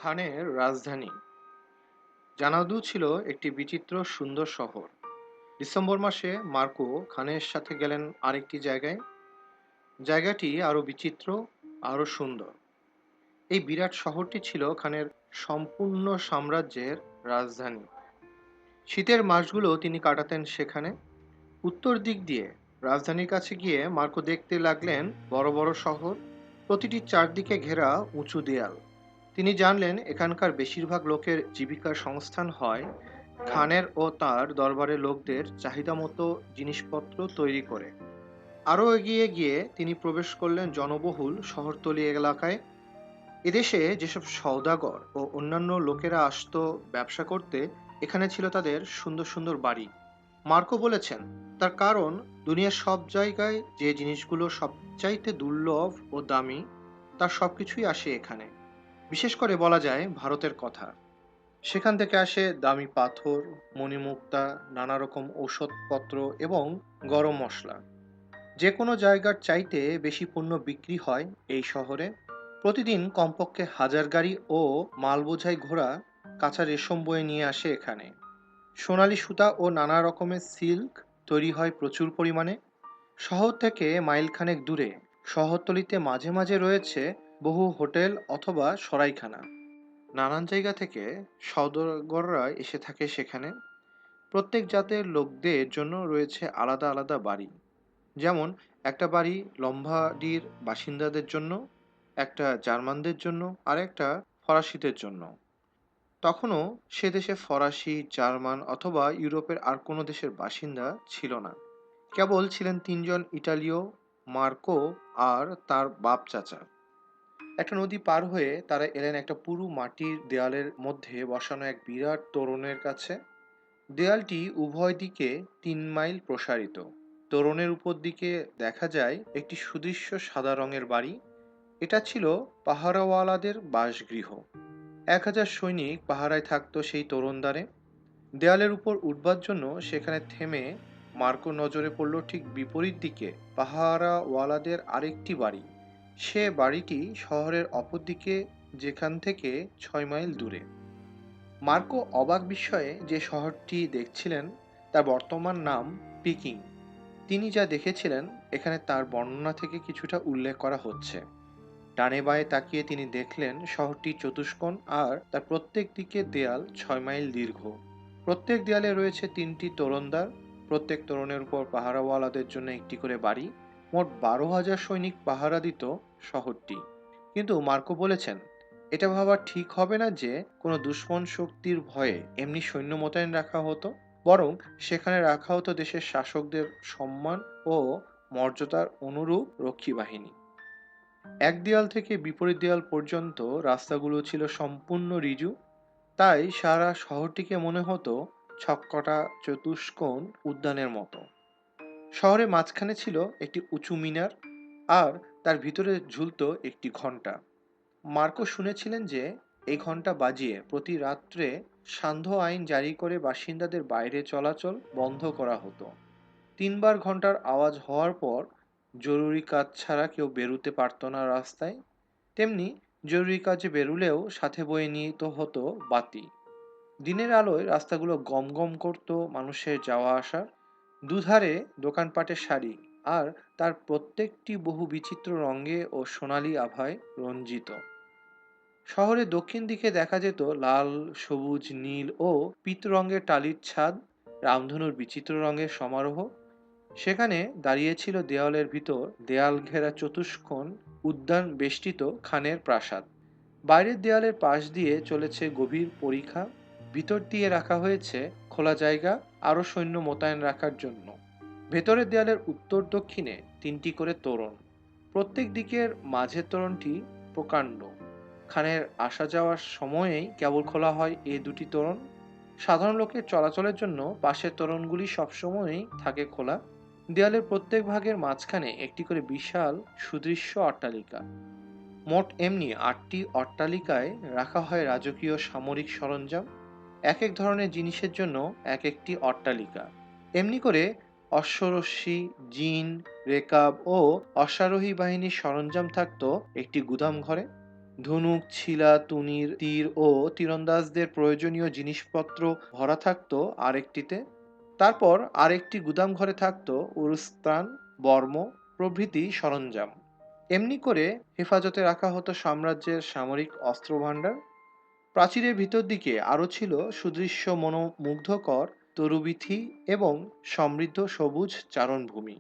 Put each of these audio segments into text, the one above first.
খানের রাজধানী জানাদু ছিল একটি বিচিত্র সুন্দর শহর। ডিসেম্বর মাসে মার্কো খানের সাথে গেলেন আরেকটি জায়গায়। জায়গাটি আরো বিচিত্র, আরো সুন্দর। এই বিরাট শহরটি ছিল খানের সম্পূর্ণ সাম্রাজ্যের রাজধানী। শীতের মাসগুলো তিনি কাটাতেন সেখানে। উত্তর দিক দিয়ে রাজধানীর কাছে গিয়ে মার্কো দেখতে লাগলেন বড় বড় শহর, প্রতিটি চারদিকে ঘেরা উঁচু দেয়াল। তিনি জানলেন এখানকার বেশিরভাগ লোকের জীবিকার সংস্থান হয় খানের ও তার দরবারের লোকদের চাহিদা মতো জিনিসপত্র তৈরি করে। আরও এগিয়ে গিয়ে তিনি প্রবেশ করলেন জনবহুল শহরতলি এলাকায়। এদেশে যেসব সওদাগর ও অন্যান্য লোকেরা আসতো ব্যবসা করতে, এখানে ছিল তাদের সুন্দর সুন্দর বাড়ি। মার্কো বলেছেন তার কারণ দুনিয়ার সব জায়গায় যে জিনিসগুলো সবচাইতে দুর্লভ ও দামি, তার সবকিছুই আসে এখানে। বিশেষ করে বলা যায় ভারতের কথা। সেখান থেকে আসে দামি পাথর, মণিমুক্তা, নানা রকম ঔষধপত্র এবং গরম মশলা। যে কোনো জায়গার চাইতে বেশি পণ্য বিক্রি হয় এই শহরে। প্রতিদিন কমপক্ষে হাজার গাড়ি ও মালবোঝাই ঘোড়া কাঁচা রেশম বয়ে নিয়ে আসে এখানে। সোনালী সুতা ও নানা রকমের সিল্ক তৈরি হয় প্রচুর পরিমাণে। শহর থেকে মাইলখানেক দূরে শহরতলিতে মাঝে মাঝে রয়েছে বহু হোটেল অথবা সরাইখানা। নানান জায়গা থেকে সওদাগররা এসে থাকে সেখানে। প্রত্যেক জাতের লোকদের জন্য রয়েছে আলাদা আলাদা বাড়ি। যেমন একটা বাড়ি লম্বাডির বাসিন্দাদের জন্য, একটা জার্মানদের জন্য, আর একটা ফরাসিদের জন্য। তখনও সে দেশে ফরাসি, জার্মান অথবা ইউরোপের আর কোনো দেশের বাসিন্দা ছিল না। কেবল ছিলেন তিনজন ইটালীয়, মার্কো আর তার বাপ চাচা। একটা নদী পার হয়ে তারা এলেন একটা পুরু মাটির দেয়ালের মধ্যে বসানো এক বিরাট তোরণের কাছে। দেয়ালটি উভয় দিকে 3 মাইল প্রসারিত। তোরণের উপর দিকে দেখা যায় একটি সুদৃশ্য সাদা রঙের বাড়ি। এটা ছিল পাহারাওয়ালাদের বাসগৃহ। 1000 সৈনিক পাহারায় থাকতো সেই তোরণদ্বারে। দেয়ালের উপর উঠবার জন্য সেখানে থেমে মার্কো নজরে পড়ল ঠিক বিপরীত দিকে পাহারাওয়ালাদের আরেকটি বাড়ি। সে বাড়িটি শহরের অপর দিকে, যেখান থেকে 6 মাইল দূরে। মার্কো অবাক বিস্ময়ে যে শহরটি দেখছিলেন তার বর্তমান নাম পিকিং। তিনি যা দেখেছিলেন এখানে তার বর্ণনা থেকে কিছুটা উল্লেখ করা হচ্ছে। ডানে বাঁয়ে তাকিয়ে তিনি দেখলেন শহরটি চতুষ্কোণ আর তার প্রত্যেক দিকে দেয়াল 6 মাইল দীর্ঘ। প্রত্যেক দেয়ালে রয়েছে 3টি তোরণদ্বার। প্রত্যেক তোরণের উপর পাহারাওয়ালাদের জন্য একটি করে বাড়ি। মোট 12,000 সৈনিক পাহারা দিত শহরটি। কিন্তু মার্কো বলেছেন এটা ভাবা ঠিক হবে না যে কোনো দুশ্মন শক্তির ভয়ে এমনি সৈন্য মোতায়েন রাখা হতো। বরং সেখানে রাখা হতো দেশের শাসকদের সম্মান ও মর্যাদার অনুরূপ রক্ষী বাহিনী। এক দেয়াল থেকে বিপরীত দেয়াল পর্যন্ত রাস্তাগুলো ছিল সম্পূর্ণ ঋজু। তাই সারা শহরটিকে মনে হতো ছককটা চতুষ্কোণ উদ্যানের মতো। শহরের মাঝখানে ছিল একটি উঁচু মিনার, আর তার ভিতরে ঝুলতো একটি ঘণ্টা। মার্কো শুনেছিলেন যে এই ঘণ্টা বাজিয়ে প্রতি রাত্রে সান্ধ্য আইন জারি করে বাসিন্দাদের বাইরে চলাচল বন্ধ করা হতো। 3 বার ঘণ্টার আওয়াজ হওয়ার পর জরুরি কাজ ছাড়া কেউ বেরুতে পারত না রাস্তায়। তেমনি জরুরি কাজে বেরুলেও সাথে বয়ে নিতে হতো বাতি। দিনের আলোয় রাস্তাগুলো গম গম করত মানুষের যাওয়া আসার। দুধারে দোকানপাটের সারি, আর তার প্রত্যেকটি বহু বিচিত্র রঙে ও সোনালী আভায় রঞ্জিত। শহরের দক্ষিণ দিকে দেখা যেত লাল, সবুজ, নীল ও পিত রঙের টালির ছাদ, রামধনুর বিচিত্র রঙের সমারোহ। সেখানে দাঁড়িয়েছিল দেওয়ালের ভিতর দেয়াল ঘেরা চতুষ্কোণ উদ্যান বেষ্টিত খানের প্রাসাদ। বাইরের দেয়ালের পাশ দিয়ে চলেছে গভীর পরিখা। ভিতর দিয়ে রাখা হয়েছে খোলা জায়গা আরও সৈন্য মোতায়েন রাখার জন্য। ভেতরের দেয়ালের উত্তর দক্ষিণে 3টি করে তোরণ। প্রত্যেক দিকের মাঝের তোরণটি প্রকাণ্ড। খানের আসা যাওয়ার সময়েই কেবল খোলা হয় এই দুটি তোরণ। সাধারণ লোকের চলাচলের জন্য পাশের তোরণগুলি সবসময়ই থাকে খোলা। দেয়ালের প্রত্যেক ভাগের মাঝখানে একটি করে বিশাল সুদৃশ্য অট্টালিকা। মোট এমনি 8টি অট্টালিকায় রাখা হয় রাজকীয় সামরিক সরঞ্জাম। এক এক ধরনের জিনিসের জন্য এক একটি অট্টালিকা। এমনি করে অশ্বরশ্মি, জিন, রেকাব ও অশ্বারোহী বাহিনীর সরঞ্জাম থাকতো একটি গুদাম ঘরে। ধনুক, ছিলা, তুনীর, তীর ও তীরন্দাজদের প্রয়োজনীয় জিনিসপত্র ভরা থাকতো আরেকটিতে। তারপর আরেকটি গুদাম ঘরে থাকতো উরুস্ত্রাণ, বর্ম প্রভৃতি সরঞ্জাম। এমনি করে হেফাজতে রাখা হতো সাম্রাজ্যের সামরিক অস্ত্রভাণ্ডার। প্রাচীরের ভিতর দিকে আরও ছিল সুদৃশ্য মনোমুগ্ধকর তরুবীথি এবং সমৃদ্ধ সবুজ চারণভূমি।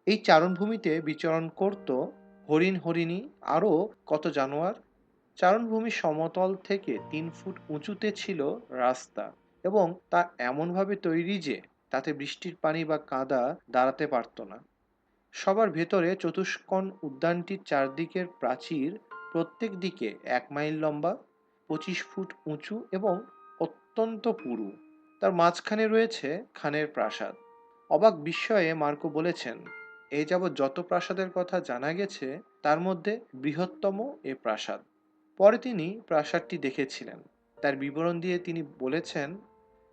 এই চারণভূমিতে বিচরণ করত হরিণ, হরিণী, আরও কত জানোয়ার। চারণভূমির সমতল থেকে 3 ফুট উঁচুতে ছিল রাস্তা, এবং তা এমনভাবে তৈরি যে তাতে বৃষ্টির পানি বা কাদা দাঁড়াতে পারত না। সবার ভেতরে চতুষ্কোণ উদ্যানটির চারদিকের প্রাচীর প্রত্যেক দিকে 1 মাইল লম্বা, 25 ফুট উঁচু এবং অত্যন্ত পুরু। তার মাঝখানে রয়েছে খানের প্রাসাদ। অবাক বিস্ময়ে মার্কো বলেছেন, এই যাবৎ যত প্রাসাদের কথা জানা গেছে তার মধ্যে বৃহত্তম এ প্রাসাদ। পরে তিনি প্রাসাদটি দেখেছিলেন। তার বিবরণ দিয়ে তিনি বলেছেন,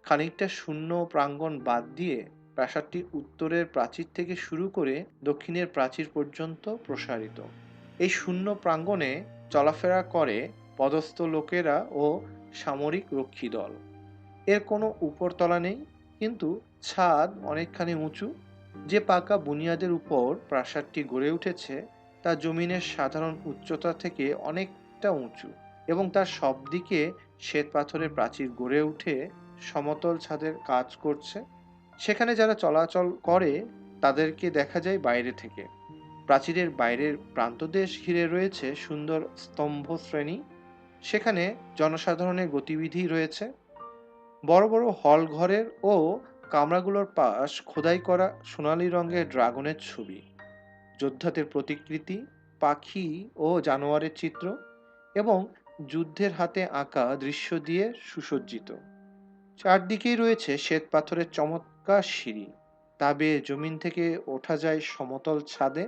খানিকটা শূন্য প্রাঙ্গণ বাদ দিয়ে প্রাসাদটি উত্তরের প্রাচীর থেকে শুরু করে দক্ষিণের প্রাচীর পর্যন্ত প্রসারিত। এই শূন্য প্রাঙ্গণে চলাফেরা করে পদস্থ লোকেরা ও সামরিক রক্ষী দল। এর কোনো উপরতলা নেই, কিন্তু ছাদ অনেকখানি উঁচু। যে পাকা বুনিয়াদের উপর প্রাসাদটি গড়ে উঠেছে তা জমিনের সাধারণ উচ্চতা থেকে অনেকটা উঁচু, এবং তার সব দিকে শ্বেত পাথরের প্রাচীর গড়ে উঠে সমতল ছাদের কাজ করছে। সেখানে যারা চলাচল করে তাদেরকে দেখা যায় বাইরে থেকে। প্রাচীরের বাইরের প্রান্তদেশ ঘিরে রয়েছে সুন্দর স্তম্ভ শ্রেণী। সেখানে জনসাধারণের গতিবিধি রয়েছে। বড় বড় হল ঘরের ও কামরাগুলোর পাশ খোদাই করা সোনালী রঙের ড্রাগনের ছবি, যোদ্ধাদের প্রতিকৃতি, পাখি ও জানোয়ারের চিত্র এবং যুদ্ধের হাতে আঁকা দৃশ্য দিয়ে সুসজ্জিত। চারদিকেই রয়েছে শ্বেত পাথরের চমৎকার সিঁড়ি, তা বেয়ে জমিন থেকে ওঠা যায় সমতল ছাদে।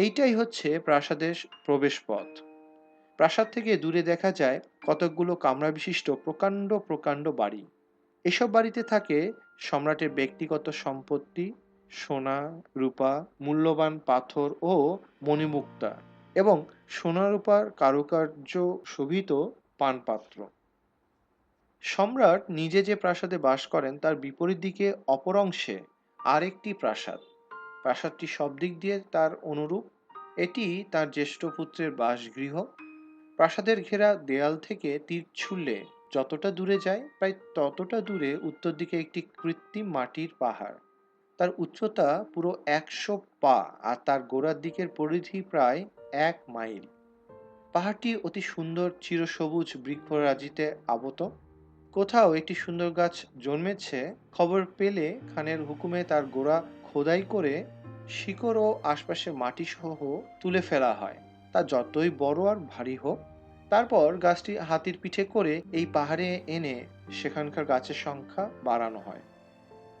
এইটাই হচ্ছে প্রাসাদের প্রবেশ পথ। প্রাসাদ থেকে দূরে দেখা যায় কতকগুলো কামরা বিশিষ্ট প্রকাণ্ড প্রকাণ্ড বাড়ি। এসব বাড়িতে থাকে সম্রাটের ব্যক্তিগত সম্পত্তি, সোনা, রূপা, মূল্যবান পাথর ও মণিমুক্তা, এবং সোনা রূপার কারুকার্য শোভিত পানপাত্র। সম্রাট নিজে যে প্রাসাদে বাস করেন তার বিপরীত দিকে অপর অংশে আরেকটি প্রাসাদ। প্রাসাদটি সব দিক দিয়ে তার অনুরূপ। এটি তার জ্যেষ্ঠ পুত্রের বাসগৃহ। প্রাসাদের ঘেরা দেয়াল থেকে তীর ছুঁড়লে যতটা দূরে যায় প্রায় ততটা দূরে উত্তর দিকে একটি কৃত্রিম মাটির পাহাড়। তার উচ্চতা পুরো 100 পা, আর তার গোড়ার দিকের পরিধি প্রায় 1 মাইল। পাহাড়টি অতি সুন্দর চিরসবুজ বৃক্ষরাজিতে আবৃত। কোথাও একটি সুন্দর গাছ জন্মেছে খবর পেলে খানের হুকুমে তার গোড়া খোদাই করে শিকড় ও আশপাশের মাটি সহ তুলে ফেলা হয়, তা যতই বড় আর ভারী হোক। তারপর গাছটি হাতির পিঠে করে এই পাহাড়ে এনে সেখানকার গাছের সংখ্যা বাড়ানো হয়।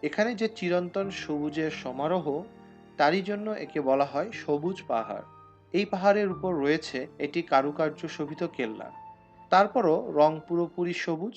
এখানে যে চিরন্তন সবুজের সমারোহ, তারই জন্য একে বলা হয় সবুজ পাহাড়। এই পাহাড়ের উপর রয়েছে একটি কারুকার্য শোভিত কেল্লা। তারপরও রং পুরোপুরি সবুজ।